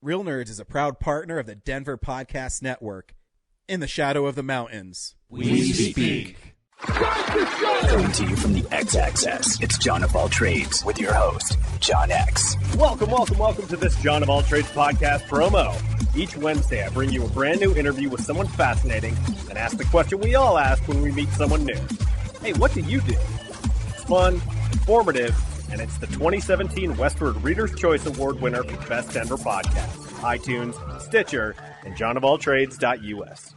Real Nerds is a proud partner of the Denver Podcast Network. In the shadow of the mountains, we speak. Coming to you from the X-Axis, it's John of All Trades with your host, John X. Welcome to this John of All Trades podcast promo. Each Wednesday, I bring you a brand new interview with someone fascinating and ask the question we all ask when we meet someone new. Hey, what do you do? It's fun, informative, and it's the 2017 Westward Reader's Choice Award winner for Best Denver Podcast. iTunes, Stitcher, and johnofalltrades.us.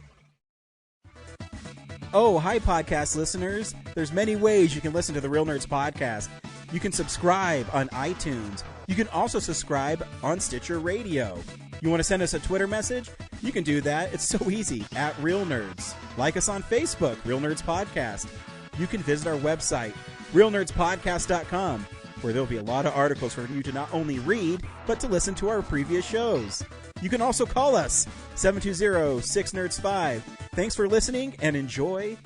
Oh, hi, podcast listeners. There's many ways you can listen to the Real Nerds podcast. You can subscribe on iTunes. You can also subscribe on Stitcher Radio. You want to send us a Twitter message? You can do that. It's so easy, at Real Nerds. Like us on Facebook, Real Nerds Podcast. You can visit our website, realnerdspodcast.com, where there'll be a lot of articles for you to not only read, but to listen to our previous shows. You can also call us, 720-6nerds5. Thanks for listening, and enjoy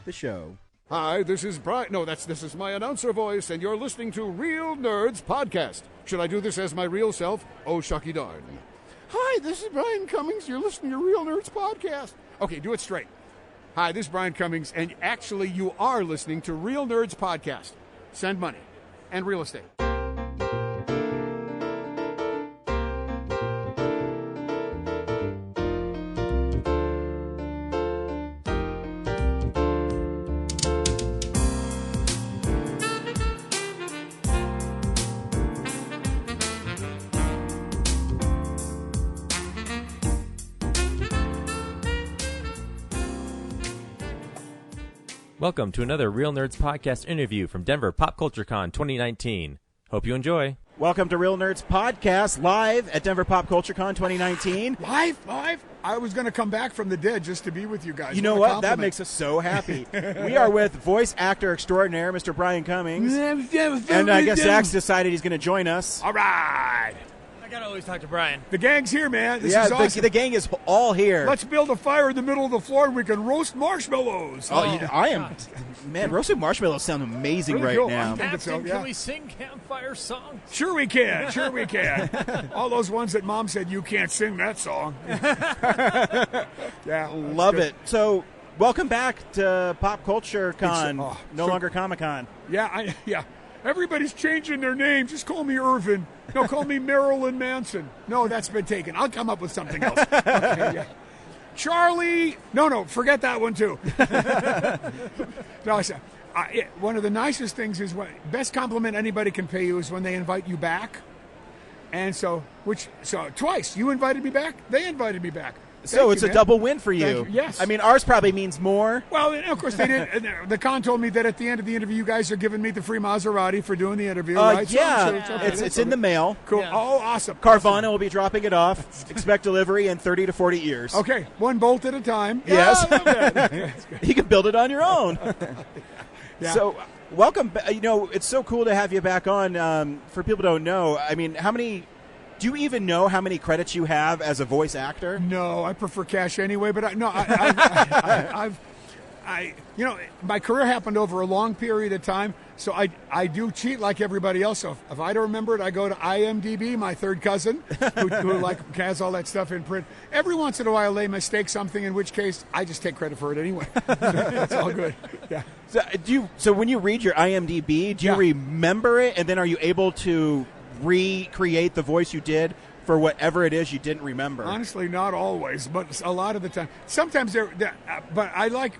the show. Hi, this is Brian. No, this is my announcer voice, and you're listening to Real Nerds Podcast. Should I do this as my real self? Oh, shucky darn. Hi, this is Brian Cummings. You're listening to Real Nerds Podcast. Okay, do it straight. Hi, this is Brian Cummings, and actually you are listening to Real Nerds Podcast. Send money. And real estate. Welcome to another Real Nerds Podcast interview from Denver Pop Culture Con 2019. Hope you enjoy. Welcome to Real Nerds Podcast, live at Denver Pop Culture Con 2019. Live? I was going to come back from the dead just to be with you guys. You know what? That makes us so happy. We are with voice actor extraordinaire, Mr. Brian Cummings. And I guess Zach's decided he's going to join us. All right. I gotta always talk to Brian. The gang's here, man. This is awesome. The gang is all here. Let's build a fire in the middle of the floor and we can roast marshmallows. I am. Man, roasted marshmallows sound amazing really right cool. now. Captain, can we sing campfire songs? Sure we can. All those ones that Mom said, you can't sing that song. Yeah, love it. So, welcome back to Pop Culture Con, no longer Comic-Con. Yeah, everybody's changing their name. Just call me Irvin. No, call me Marilyn Manson. No, that's been taken. I'll come up with something else. Okay, yeah. Charlie. No, forget that one too. No, one of the nicest things is best compliment anybody can pay you is when they invite you back. And so twice you invited me back. They invited me back. So it's a double win for you. Yes. I mean, ours probably means more. Well, of course, they did. The con told me that at the end of the interview, you guys are giving me the free Maserati for doing the interview, right? Yeah, it's in the mail. Cool. Yeah. Oh, awesome. Carvana will be dropping it off. Expect delivery in 30 to 40 years. Okay, one bolt at a time. Yes. Yeah, you can build it on your own. Yeah. So, welcome. It's so cool to have you back on. For people who don't know, I mean, do you even know how many credits you have as a voice actor? No, I prefer cash anyway. But my career happened over a long period of time, so I do cheat like everybody else. So if I don't remember it, I go to IMDb, my third cousin, who has all that stuff in print. Every once in a while, they mistake something, in which case I just take credit for it anyway. That's all good. Yeah. So when you read your IMDb, do you remember it, and then are you able to recreate the voice you did for whatever it is you didn't remember? Honestly, not always, but a lot of the time. Sometimes but I like.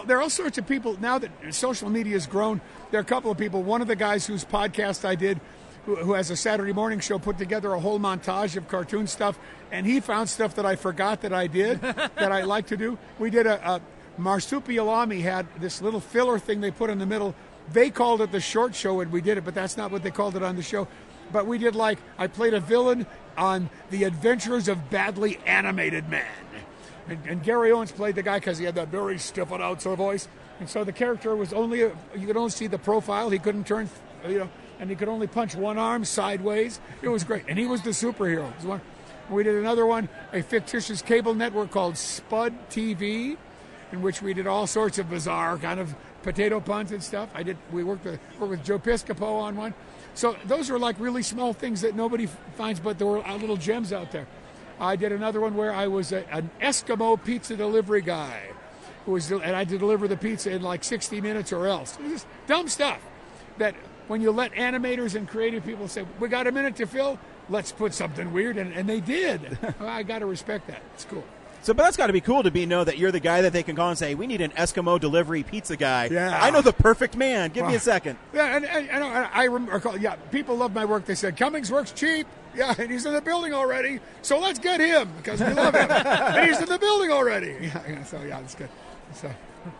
There are all sorts of people now that social media has grown. There are a couple of people. One of the guys whose podcast I did, who has a Saturday morning show, put together a whole montage of cartoon stuff, and he found stuff that I forgot that I did that I like to do. We did a Marsupilami had this little filler thing they put in the middle. They called it the short show when we did it, but that's not what they called it on the show. But we did I played a villain on The Adventures of Badly Animated Man. And Gary Owens played the guy because he had that very stiffened out sort of voice. And so the character was you could only see the profile. He couldn't turn, and he could only punch one arm sideways. It was great. And he was the superhero. We did another one, a fictitious cable network called Spud TV, in which we did all sorts of bizarre kind of potato puns and stuff. We worked with Joe Piscopo on one. So those are like really small things that nobody finds, but there were little gems out there. I did another one where I was an Eskimo pizza delivery guy, and I had to deliver the pizza in like 60 minutes or else. It was just dumb stuff that when you let animators and creative people say, we got a minute to fill, let's put something weird, and they did. I got to respect that. It's cool. So, but that's got to be cool to know that you're the guy that they can call and say, we need an Eskimo delivery pizza guy. Yeah. I know the perfect man. Give me a second. Yeah, and I remember, people love my work. They said, Cummings works cheap. Yeah, and he's in the building already. So let's get him because we love him. And he's in the building already. Yeah, so, yeah, that's good. So,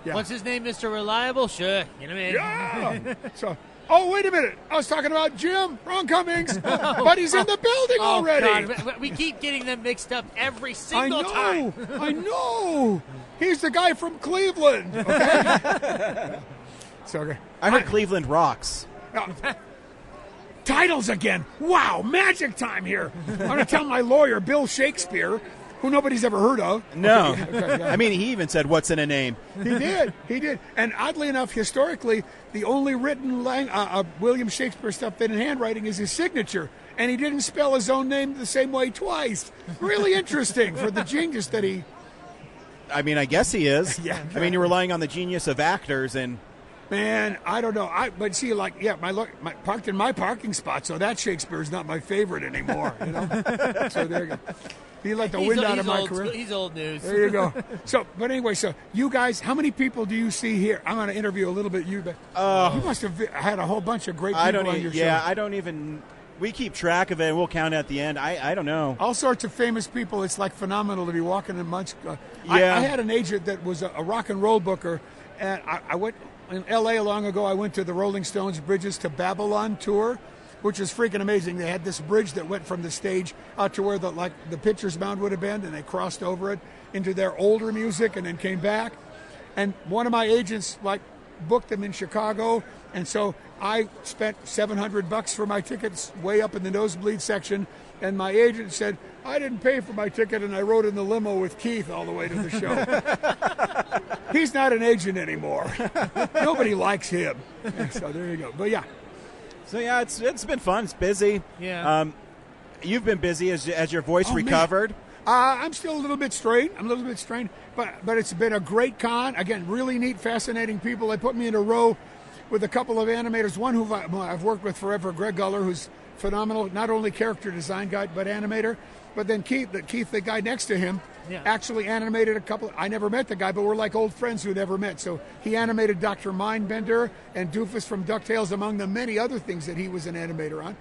yeah. What's his name, Mr. Reliable? Sure. You know what I mean? Yeah. So, oh, wait a minute. I was talking about Jim. Wrong Cummings. But he's in the building already. God. We keep getting them mixed up every single time. I know. He's the guy from Cleveland. Okay. So, okay. I heard Cleveland rocks. Titles again. Wow, magic time here. I'm going to tell my lawyer, Bill Shakespeare, who nobody's ever heard of. No. Okay, yeah. I mean, he even said, what's in a name? He did. And oddly enough, historically, the only written William Shakespeare stuff in handwriting is his signature. And he didn't spell his own name the same way twice. Really interesting for the genius that he... I mean, I guess he is. Yeah. I mean, you're relying on the genius of actors and... Man, I don't know. But see, like, yeah, my parked in my parking spot, so that Shakespeare's not my favorite anymore. You know. So there you go. He let the wind out of my career. He's old news. There you go. So, but anyway, so you guys, how many people do you see here? I'm going to interview a little bit you, but you must have had a whole bunch of great people on your show. Yeah, I don't even. We keep track of it. We'll count at the end. I don't know. All sorts of famous people. It's like phenomenal to be walking in Munch. I had an agent that was a rock and roll booker, and I went. In L.A. long ago, I went to the Rolling Stones Bridges to Babylon tour, which was freaking amazing. They had this bridge that went from the stage out to where the pitcher's mound would have been, and they crossed over it into their older music and then came back. And one of my agents booked them in Chicago, and so I spent $700 for my tickets way up in the nosebleed section. And my agent said, I didn't pay for my ticket, and I rode in the limo with Keith all the way to the show. He's not an agent anymore. Nobody likes him. So there you go. But yeah. So yeah, it's been fun. It's busy. Yeah. You've been busy as your voice recovered. I'm still a little bit strained. But it's been a great con. Again, really neat, fascinating people. They put me in a row with a couple of animators. One who I've worked with forever, Greg Guller, who's phenomenal, not only character design guy, but animator. But then Keith, the guy next to him, actually animated a couple. I never met the guy, but we're like old friends who never met. So he animated Dr. Mindbender and Doofus from DuckTales, among the many other things that he was an animator on.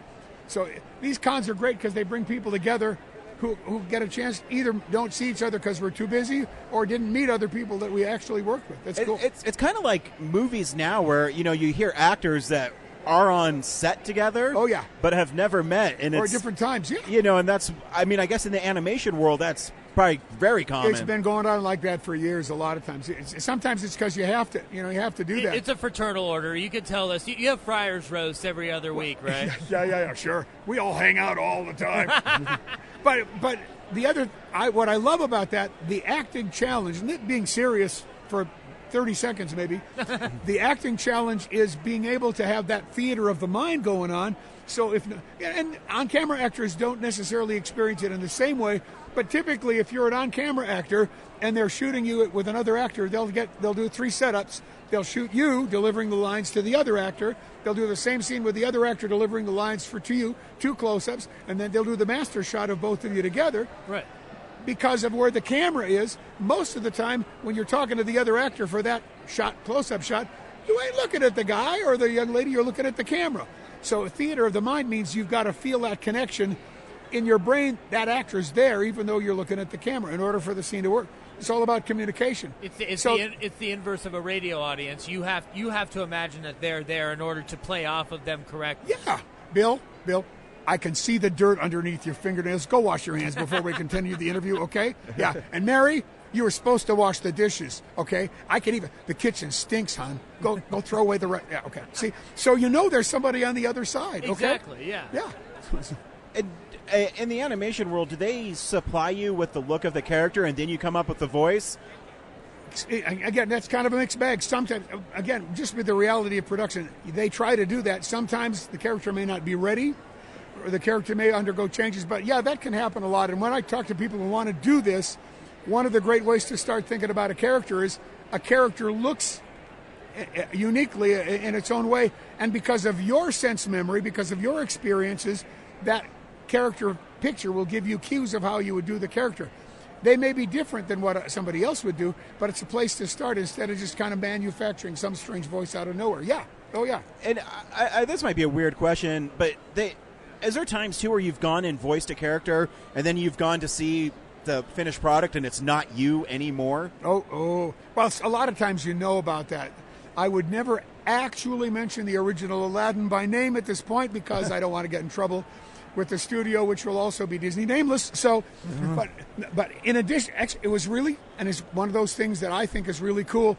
So these cons are great because they bring people together who get a chance, either don't see each other because we're too busy or didn't meet other people that we actually work with. That's cool. It's kind of like movies now where, you hear actors that are on set together. Oh, yeah. But have never met. And or it's at different times, yeah. And that's, I mean, I guess in the animation world, that's probably very common. It's been going on like that for years a lot of times. Sometimes it's because you have to do that. It's a fraternal order. You could tell us. You have Friars Roast every other week, right? Yeah, sure. We all hang out all the time. But what I love about that, the acting challenge, and it being serious for 30 seconds maybe, the acting challenge is being able to have that theater of the mind going on. So and on-camera actors don't necessarily experience it in the same way, but typically if you're an on-camera actor and they're shooting you with another actor, they'll do 3 setups. They'll shoot you delivering the lines to the other actor. They'll do the same scene with the other actor delivering the lines to you, 2 close-ups, and then they'll do the master shot of both of you together. Right. Because of where the camera is, most of the time when you're talking to the other actor for that shot, close-up shot, you ain't looking at the guy or the young lady, you're looking at the camera. So theater of the mind means you've got to feel that connection in your brain. That actor's there even though you're looking at the camera in order for the scene to work. It's all about communication. It's the inverse of a radio audience. You have to imagine that they're there in order to play off of them correctly. Yeah. Bill, I can see the dirt underneath your fingernails. Go wash your hands before we continue the interview, okay? Yeah. And Mary, you were supposed to wash the dishes, okay? The kitchen stinks, hon. Go throw away the rest. Yeah, okay. See, so there's somebody on the other side, okay? Exactly, yeah. Yeah. In the animation world, do they supply you with the look of the character and then you come up with the voice? Or is it kind of like movies now where, you hear actors that are on set together? Oh, yeah. Oh, yeah. And, in the animation world, do they supply you with the look of the character and then you come up with the voice? Or is it kind of like movies now where, you hear actors that are on set together? Oh, yeah. And Again, that's kind of a mixed bag. Sometimes, again, just with the reality of production, they try to do that. Sometimes the character may not be ready, or the character may undergo changes. But yeah, that can happen a lot. And when I talk to people who want to do this, one of the great ways to start thinking about a character is a character looks uniquely in its own way. And because of your sense memory, because of your experiences, that character picture will give you cues of how you would do the character. They may be different than what somebody else would do, but it's a place to start instead of just kind of manufacturing some strange voice out of nowhere. Yeah. Oh, yeah. And this might be a weird question, but is there times, too, where you've gone and voiced a character, and then you've gone to see the finished product, and it's not you anymore? Oh. Well, a lot of times you know about that. I would never actually mention the original Aladdin by name at this point because I don't want to get in trouble with the studio, which will also be Disney nameless. So, but in addition, actually, it was really, and it's one of those things that I think is really cool.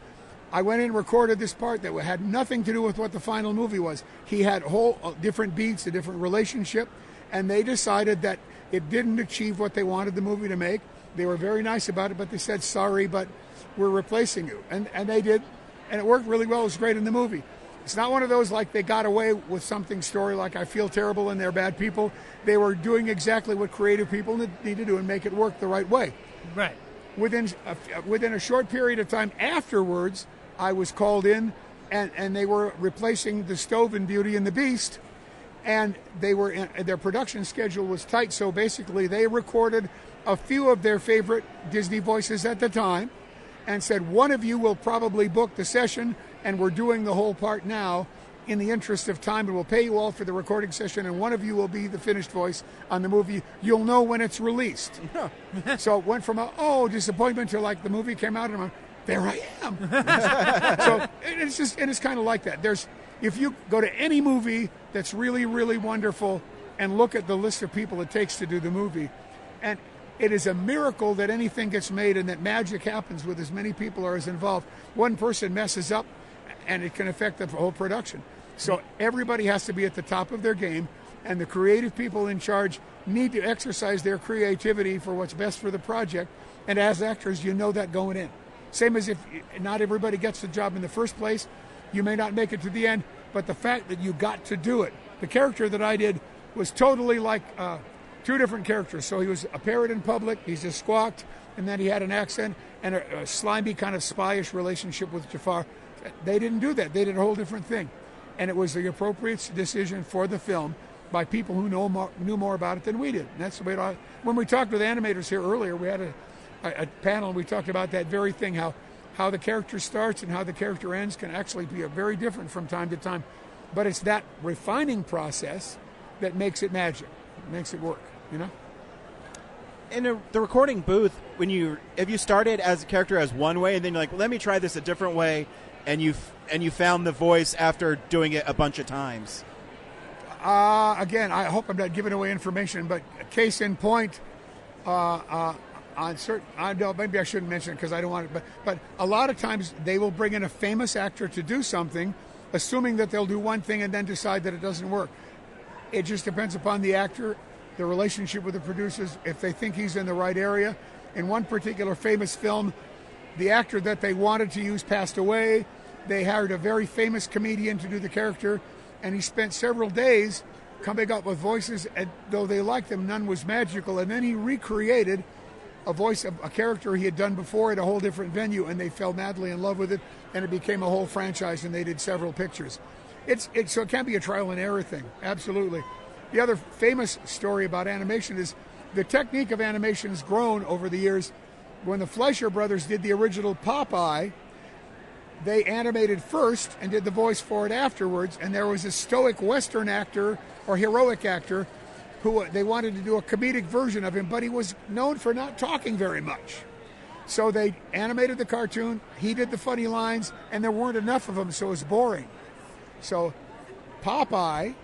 I went in and recorded this part that had nothing to do with what the final movie was. He had whole different beats, a different relationship, and they decided that it didn't achieve what they wanted the movie to make. They were very nice about it, but they said, sorry, but we're replacing you. And they did, and it worked really well. It was great in the movie. It's not one of those like they got away with something story like I feel terrible and they're bad people. They were doing exactly what creative people need to do and make it work the right way. Right. Within a short period of time afterwards, I was called in, and they were replacing the stove in Beauty and the Beast, and their production schedule was tight. So basically, they recorded a few of their favorite Disney voices at the time, and said, one of you will probably book the session, and we're doing the whole part now in the interest of time, and we'll pay you all for the recording session, and one of you will be the finished voice on the movie. You'll know when it's released. So it went from disappointment to like the movie came out, and I'm like, there I am. So it's kind of like that. If you go to any movie that's really, really wonderful and look at the list of people it takes to do the movie, and it is a miracle that anything gets made and that magic happens with as many people as involved. One person messes up, and it can affect the whole production. So everybody has to be at the top of their game, and the creative people in charge need to exercise their creativity for what's best for the project. And as actors, you know that going in. Same as if not everybody gets the job in the first place, you may not make it to the end, but the fact that you got to do it. The character that I did was totally like two different characters. So he was a parrot in public, he just squawked, and then he had an accent and a slimy kind of spyish relationship with Jafar. They didn't do that. They did a whole different thing. And it was the appropriate decision for the film by people who knew more about it than we did. And that's the way it. When we talked with animators here earlier, we had a panel, and we talked about that very thing, how the character starts and how the character ends can actually be very different from time to time. But it's that refining process that makes it magic, makes it work, you know? In the recording booth, if you started as a character as one way, and then you're like, well, let me try this a different way, and you found the voice after doing it a bunch of times. Again, I hope I'm not giving away information, but case in point, on certain, maybe I shouldn't mention it because I don't want it, but a lot of times they will bring in a famous actor to do something, assuming that they'll do one thing and then decide that it doesn't work. It just depends upon the actor, the relationship with the producers, if they think he's in the right area. In one particular famous film, the actor that they wanted to use passed away. They hired a very famous comedian to do the character, and he spent several days coming up with voices, and though they liked them, none was magical. And then he recreated a voice of a character he had done before at a whole different venue, and they fell madly in love with it, and it became a whole franchise, and they did several pictures. So it can be a trial and error thing, absolutely. The other famous story about animation is the technique of animation has grown over the years. When the Fleischer brothers did the original Popeye, they animated first and did the voice for it afterwards, and there was a stoic Western actor or heroic actor who they wanted to do a comedic version of him, but he was known for not talking very much. So they animated the cartoon, he did the funny lines, and there weren't enough of them, so it was boring. So Popeye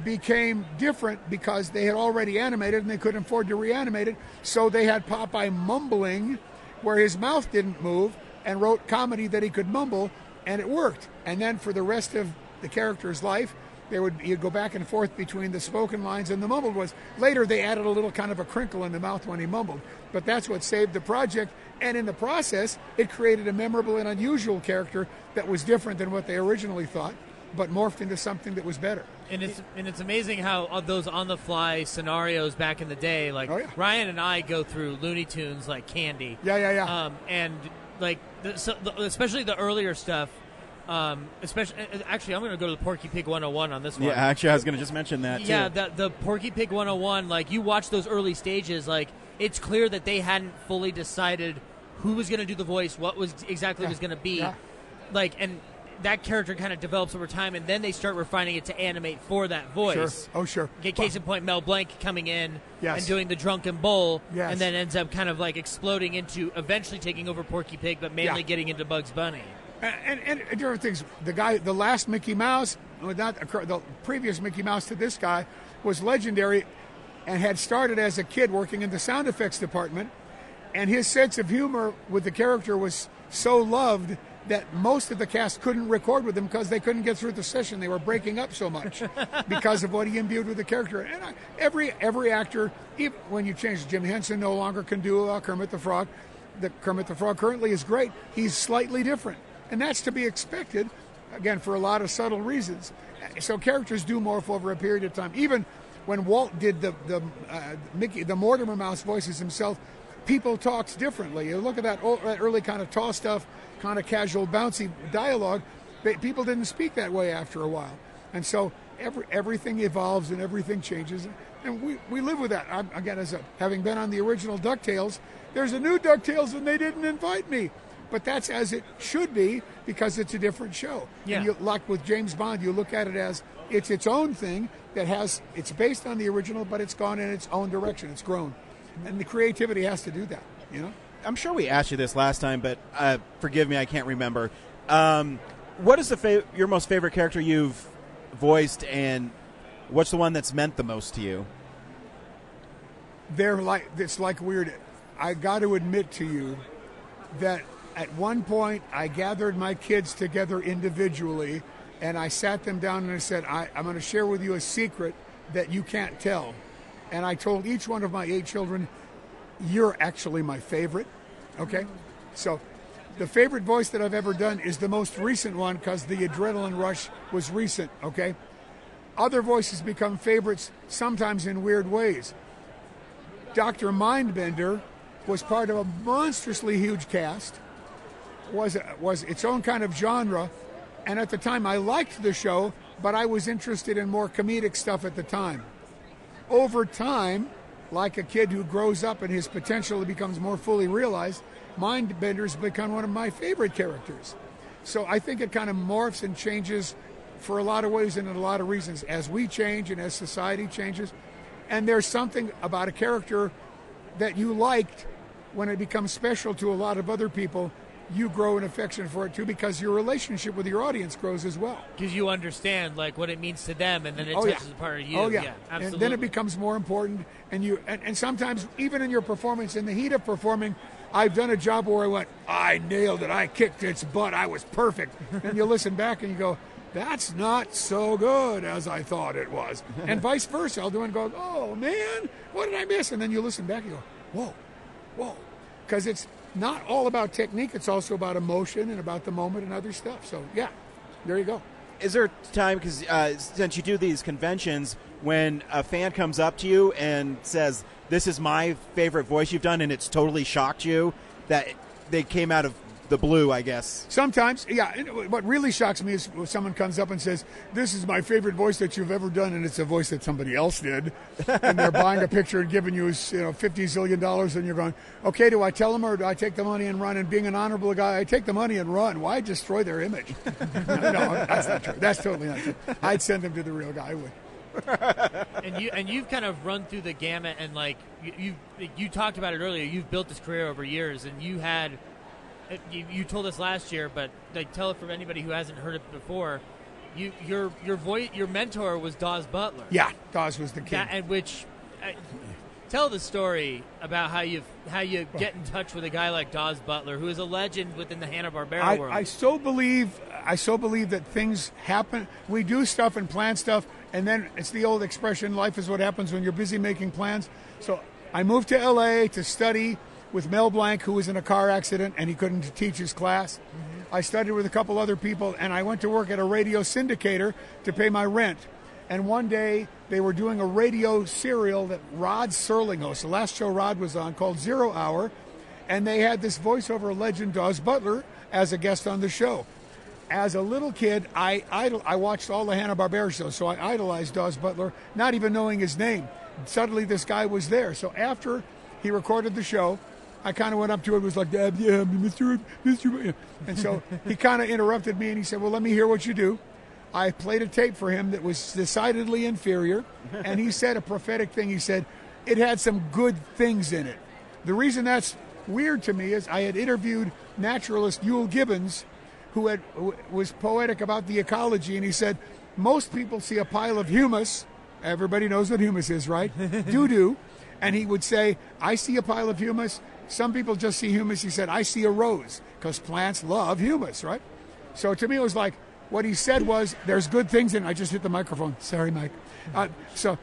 became different because they had already animated and they couldn't afford to reanimate it, so they had Popeye mumbling where his mouth didn't move and wrote comedy that he could mumble, and it worked. And then for the rest of the character's life, you'd go back and forth between the spoken lines and the mumbled ones. Later, they added a little kind of a crinkle in the mouth when he mumbled, but that's what saved the project. And in the process, it created a memorable and unusual character that was different than what they originally thought, but morphed into something that was better. And it's amazing how those on-the-fly scenarios back in the day, like Ryan and I go through Looney Tunes like candy. Yeah. And like especially the earlier stuff. Actually, I'm going to go to the Porky Pig 101 on this one. Yeah, actually, I was going to just mention that too. Yeah, the Porky Pig 101. Like you watch those early stages, like it's clear that they hadn't fully decided who was going to do the voice, what was exactly was going to be, like and. That character kind of develops over time, and then they start refining it to animate for that voice. Sure. Oh, sure. Case in point, Mel Blanc coming in Yes. and doing the Drunken Bull, Yes. and then ends up kind of like exploding into eventually taking over Porky Pig, but mainly getting into Bugs Bunny. And different things. The last Mickey Mouse, the previous Mickey Mouse to this guy, was legendary and had started as a kid working in the sound effects department, and his sense of humor with the character was so loved that most of the cast couldn't record with him because they couldn't get through the session. They were breaking up so much because of what he imbued with the character. And every actor, even when you change, Jim Henson no longer can do Kermit the Frog. The Kermit the Frog currently is great. He's slightly different, and that's to be expected, again, for a lot of subtle reasons. So characters do morph over a period of time. Even when Walt did the Mortimer Mouse voices himself, people talked differently. You look at that early kind of tall stuff, kind of casual, bouncy dialogue. People didn't speak that way after a while. And so everything evolves and everything changes. And we live with that. Having been on the original DuckTales, there's a new DuckTales and they didn't invite me. But that's as it should be because it's a different show. Yeah. And like with James Bond, you look at it as it's its own thing it's based on the original, but it's gone in its own direction. It's grown. And the creativity has to do that, you know? I'm sure we asked you this last time, but forgive me, I can't remember. What is your most favorite character you've voiced, and what's the one that's meant the most to you? It's like weird. I got to admit to you that at one point I gathered my kids together individually, and I sat them down and I said, I'm going to share with you a secret that you can't tell. And I told each one of my 8 children, you're actually my favorite, okay? So the favorite voice that I've ever done is the most recent one because the adrenaline rush was recent, okay? Other voices become favorites sometimes in weird ways. Dr. Mindbender was part of a monstrously huge cast, was its own kind of genre, and at the time I liked the show, but I was interested in more comedic stuff at the time. Over time, like a kid who grows up and his potential becomes more fully realized, Mindbender's become one of my favorite characters. So I think it kind of morphs and changes for a lot of ways and in a lot of reasons as we change and as society changes. And there's something about a character that you liked when it becomes special to a lot of other people. You grow an affection for it too because your relationship with your audience grows as well. Because you understand like what it means to them, and then it touches a part of you. Oh yeah, absolutely. And then it becomes more important. And sometimes even in your performance, in the heat of performing, I've done a job where I went, I nailed it, I kicked its butt, I was perfect. And you listen back and you go, that's not so good as I thought it was. And vice versa. I'll do it and go, oh man, what did I miss? And then you listen back and you go, whoa. Because it's not all about technique, it's also about emotion and about the moment and other stuff. So, yeah, there you go. Is there a time, because since you do these conventions, when a fan comes up to you and says, this is my favorite voice you've done, and it's totally shocked you, that they came out of the blue, I guess? Sometimes, yeah. What really shocks me is when someone comes up and says, this is my favorite voice that you've ever done, and it's a voice that somebody else did, and they're buying a picture and giving you $50 zillion, and you're going, okay, do I tell them or do I take the money and run? And being an honorable guy, I take the money and run. Why destroy their image? No, that's not true. That's totally not true. I'd send them to the real guy. I would. And you've kind of run through the gamut, and like you talked about it earlier. You've built this career over years, and you had. You told us last year, but like, tell it for anybody who hasn't heard it before. Your mentor was Dawes Butler. Yeah, Dawes was the king. Tell the story about how you get in touch with a guy like Dawes Butler, who is a legend within the Hanna-Barbera world. I so believe I so believe that things happen. We do stuff and plan stuff, and then it's the old expression, life is what happens when you're busy making plans. So I moved to L.A. to study with Mel Blanc, who was in a car accident, and he couldn't teach his class. Mm-hmm. I studied with a couple other people, and I went to work at a radio syndicator to pay my rent. And one day, they were doing a radio serial that Rod Serling hosts. The last show Rod was on, called 0 Hour, and they had this voiceover legend, Dawes Butler, as a guest on the show. As a little kid, I watched all the Hanna-Barbera shows, so I idolized Dawes Butler, not even knowing his name. Suddenly, this guy was there. So after he recorded the show, I kind of went up to him, was like, yeah, Mr. And so he kind of interrupted me, and he said, well, let me hear what you do. I played a tape for him that was decidedly inferior, and he said a prophetic thing. He said, it had some good things in it. The reason that's weird to me is I had interviewed naturalist Yule Gibbons, who was poetic about the ecology, and he said, most people see a pile of humus. Everybody knows what humus is, right? Doo-doo. And he would say, I see a pile of humus. Some people just see humus. He said, I see a rose, because plants love humus, right? So to me, it was like, what he said was, there's good things in it. I just hit the microphone. Sorry, Mike. So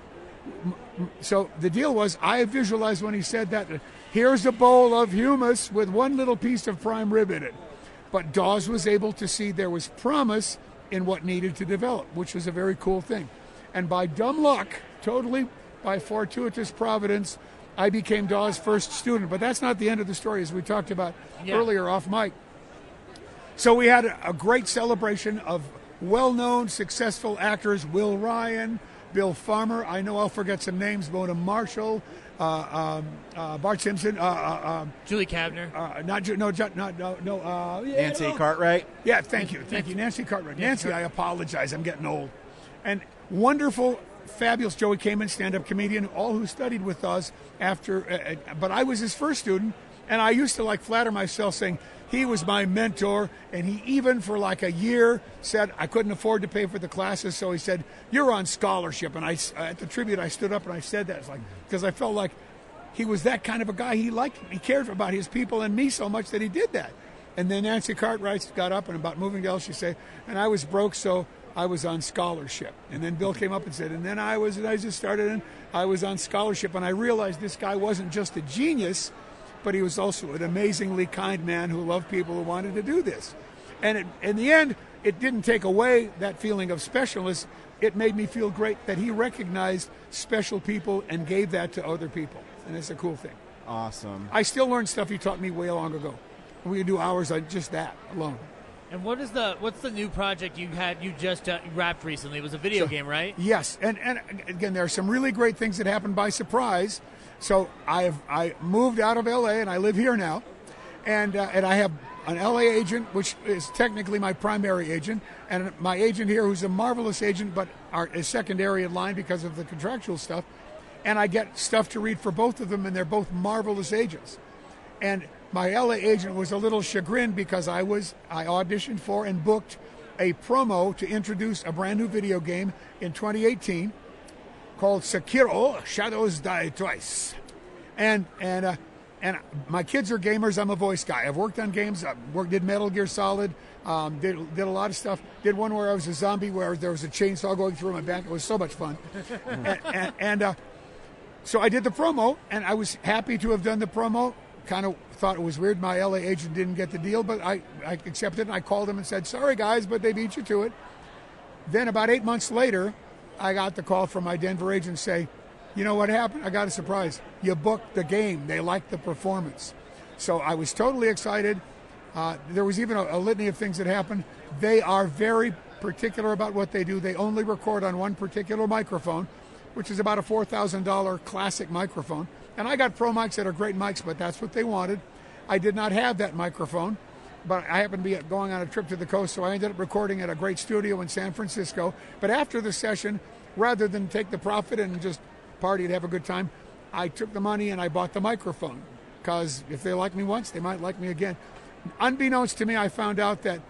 the deal was, I visualized when he said that, here's a bowl of humus with one little piece of prime rib in it. But Dawes was able to see there was promise in what needed to develop, which was a very cool thing. And by dumb luck, totally by fortuitous providence, I became Dawes' first student. But that's not the end of the story, as we talked about earlier off mic. So we had a great celebration of well-known, successful actors, Will Ryan, Bill Farmer. I know I'll forget some names, Mona Marshall, Bart Simpson, Julie Kavner. Nancy Cartwright. Yeah, thank you, Nancy Cartwright. Nancy, I apologize, I'm getting old. And wonderful, fabulous Joey Kamen, stand-up comedian, all who studied with us after. But I was his first student, and I used to flatter myself saying, he was my mentor, and he even for a year said I couldn't afford to pay for the classes, so he said, you're on scholarship. And at the tribute, I stood up and I said that. It's because I felt like he was that kind of a guy. He cared about his people and me so much that he did that. And then Nancy Cartwright got up and about moving to L, she said, and I was broke, so I was on scholarship. And then Bill came up and said, and then I just started and I was on scholarship. And I realized this guy wasn't just a genius, but he was also an amazingly kind man who loved people who wanted to do this. And in the end, it didn't take away that feeling of specialness. It made me feel great that he recognized special people and gave that to other people. And it's a cool thing. Awesome. I still learn stuff he taught me way long ago. We could do hours on just that alone. And what's the new project you just wrapped recently? It was a video game, right? Yes. And again, there are some really great things that happened by surprise. So I moved out of L.A. and I live here now, and I have an L.A. agent, which is technically my primary agent, and my agent here, who's a marvelous agent, but is secondary in line because of the contractual stuff. And I get stuff to read for both of them, and they're both marvelous agents. And my L.A. agent was a little chagrined because I auditioned for and booked a promo to introduce a brand new video game in 2018. Called Sekiro: Shadows Die Twice, and my kids are gamers. I'm a voice guy. I've worked on games. Did Metal Gear Solid. Did a lot of stuff. Did one where I was a zombie where there was a chainsaw going through my back. It was so much fun. So I did the promo, and I was happy to have done the promo. Kind of thought it was weird my LA agent didn't get the deal, but I accepted, and I called him and said, sorry guys, but they beat you to it. Then about 8 months later, I got the call from my Denver agent say, you know what happened? I got a surprise. You booked the game. They liked the performance. So I was totally excited. There was even a litany of things that happened. They are very particular about what they do. They only record on one particular microphone, which is about a $4,000 classic microphone. And I got pro mics that are great mics, but that's what they wanted. I did not have that microphone, but I happened to be going on a trip to the coast, so I ended up recording at a great studio in San Francisco. But after the session, rather than take the profit and just party and have a good time, I took the money and I bought the microphone, because if they like me once, they might like me again. Unbeknownst to me, I found out that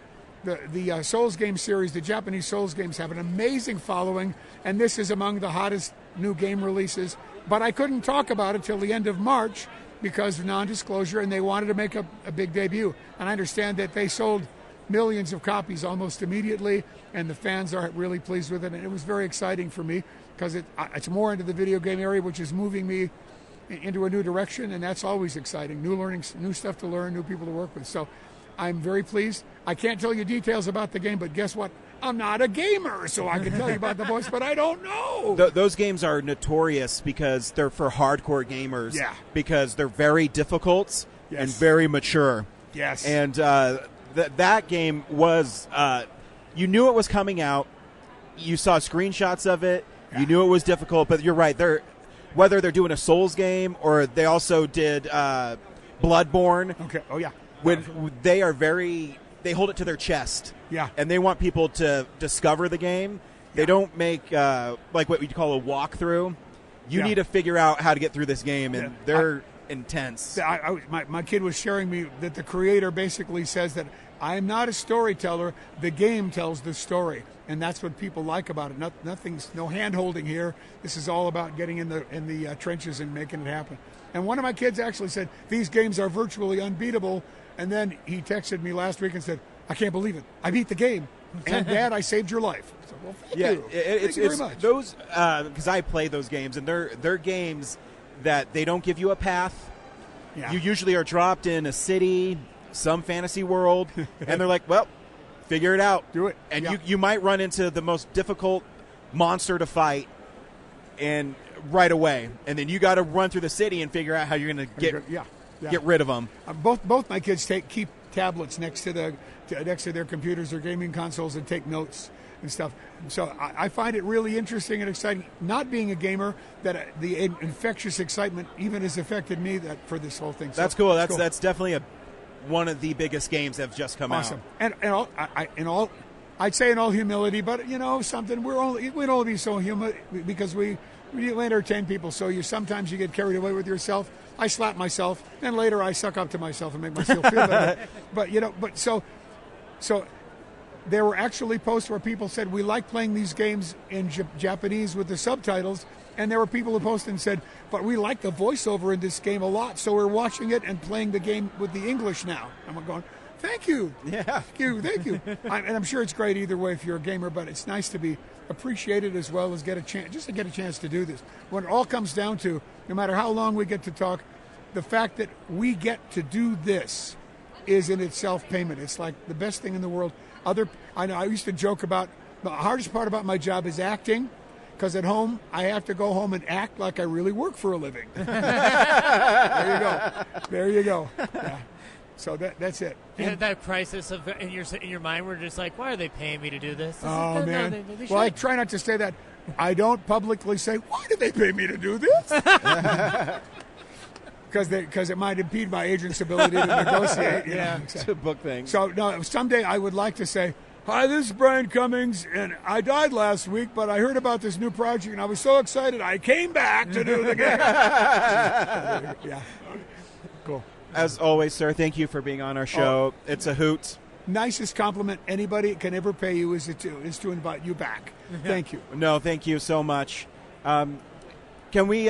the Souls game series, the Japanese Souls games, have an amazing following, and this is among the hottest new game releases. But I couldn't talk about it till the end of March because of non-disclosure, and they wanted to make a big debut. And I understand that they sold millions of copies almost immediately, and the fans are really pleased with it. And it was very exciting for me because it's more into the video game area, which is moving me into a new direction, and that's always exciting. New learning, new stuff to learn, new people to work with. So I'm very pleased. I can't tell you details about the game, but guess what? I'm not a gamer, so I can tell you about the voice, but I don't know. Those games are notorious because they're for hardcore gamers. Yeah. Because they're very difficult Yes. and very mature. Yes. And that game was, you knew it was coming out. You saw screenshots of it. Yeah. You knew it was difficult, but you're right. Whether they're doing a Souls game or they also did Bloodborne. Okay. Oh, yeah. When they hold it to their chest. Yeah. And they want people to discover the game. They don't make like what we call a walkthrough. You need to figure out how to get through this game, and they're intense. My kid was sharing me that the creator basically says that I am not a storyteller. The game tells the story, and that's what people like about it. No hand-holding here. This is all about getting in the trenches and making it happen. And one of my kids actually said, these games are virtually unbeatable. And then he texted me last week and said, I can't believe it. I beat the game. And, Dad, I saved your life. So, well, thank you. Thank you very much. Those, because I play those games, and they're games that they don't give you a path. Yeah. You usually are dropped in a city, some fantasy world, and they're like, well, figure it out. Do it. And you might run into the most difficult monster to fight and right away. And then you got to run through the city and figure out how you're going to get rid of them. Both my kids keep tablets next to their computers or gaming consoles and take notes and stuff. So I find it really interesting and exciting. Not being a gamer, that the infectious excitement even has affected me for this whole thing. So that's cool. That's That's definitely one of the biggest games that have just come awesome. out. And I'd say in all humility, but something we'd only be so human because we entertain people. So sometimes you get carried away with yourself. I slap myself, and later I suck up to myself and make myself feel better. But so there were actually posts where people said, we like playing these games in Japanese with the subtitles, and there were people who posted and said, but we like the voiceover in this game a lot, so we're watching it and playing the game with the English now. I'm going, thank you. Yeah. Thank you. And I'm sure it's great either way if you're a gamer, but it's nice to be appreciated as well as get a chance to do this. When it all comes down to, no matter how long we get to talk, the fact that we get to do this is in itself payment. It's like the best thing in the world. I used to joke about the hardest part about my job is acting, because at home I have to go home and act like I really work for a living. There you go. Yeah. So that's it. That crisis in your mind, we're just like, why are they paying me to do this? Oh man. Well, I try not to say that. I don't publicly say, why do they pay me to do this? Because it might impede my agent's ability to negotiate. To book things. So no, someday I would like to say, hi, this is Brian Cummings, and I died last week, but I heard about this new project, and I was so excited I came back to do the game. Yeah. Cool. As always, sir, thank you for being on our show. It's a hoot. Nicest compliment anybody can ever pay you is to invite you back. Thank you. No, thank you so much. Can we,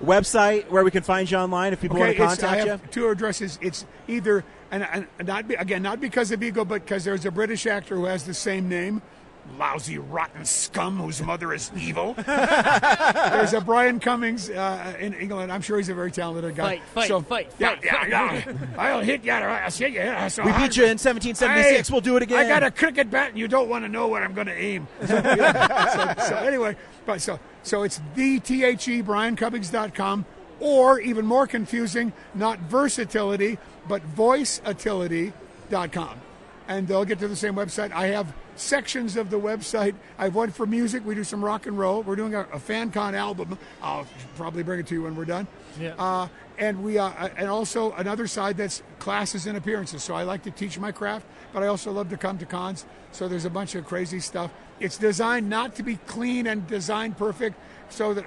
website where we can find you online if people want to contact I you? have two addresses. It's either, and not because of ego, but because there's a British actor who has the same name. Lousy, rotten scum whose mother is evil. There's a Brian Cummings in England. I'm sure he's a very talented guy. Fight. I'll hit you. I'll hit you. We beat you in 1776. We'll do it again. I got a cricket bat, and you don't want to know where I'm going to aim. So anyway, so it's BrianCummings.com, or even more confusing, not versatility, but voiceatility.com. And they'll get to the same website. I have sections of the website. I have one for music. We do some rock and roll. We're doing a FanCon album. I'll probably bring it to you when we're done. Yeah. And also another side that's classes and appearances. So I like to teach my craft, but I also love to come to cons. So there's a bunch of crazy stuff. It's designed not to be clean and designed perfect, so that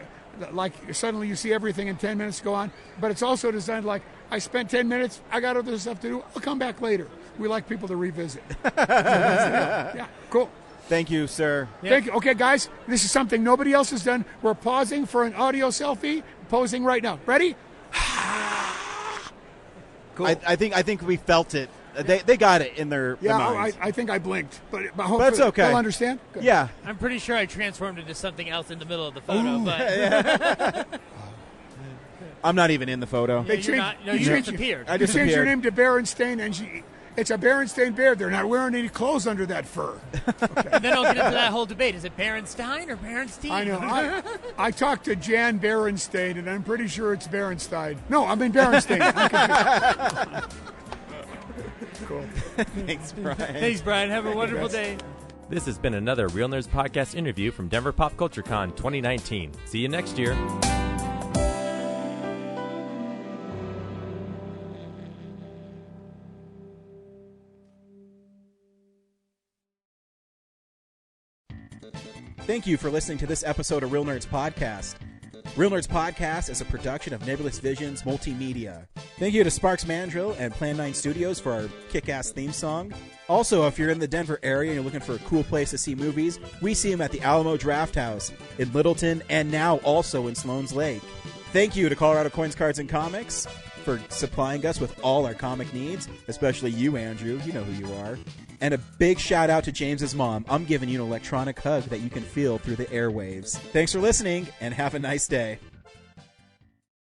like suddenly you see everything in 10 minutes go on. But it's also designed like, I spent 10 minutes, I got other stuff to do, I'll come back later. We like people to revisit. Yeah, cool. Thank you, sir. Yeah. Thank you. Okay, guys, this is something nobody else has done. We're pausing for an audio selfie. Posing right now. Ready? Cool. I think we felt it They got it in their minds. I think I blinked, but hopefully That's okay. they'll understand. Good. Yeah. I'm pretty sure I transformed into something else in the middle of the photo, but I'm not even in the photo. yeah, you disappeared. I You changed your disappeared. name to Berenstain, and it's a Berenstain Bear. They're not wearing any clothes under that fur. And then I'll get into that whole debate. Is it Berenstein or Berenstein? I know. I talked to Jan Berenstain, and I'm pretty sure it's Berenstein. No, I mean Berenstain. Cool. Thanks, Brian. Thanks, Brian. Have a wonderful day. This has been another Real Nerds Podcast interview from Denver Pop Culture Con 2019. See you next year. Thank you for listening to this episode of Real Nerds Podcast. Real Nerds Podcast is a production of Nebulous Visions Multimedia. Thank you to Sparks Mandrill and Plan 9 Studios for our kick-ass theme song. Also, if you're in the Denver area and you're looking for a cool place to see movies, we see them at the Alamo Draft House in Littleton and now also in Sloan's Lake. Thank you to Colorado Coins, Cards, and Comics for supplying us with all our comic needs, especially you, Andrew. You know who you are. And a big shout out to James's mom. I'm giving you an electronic hug that you can feel through the airwaves. Thanks for listening, and have a nice day.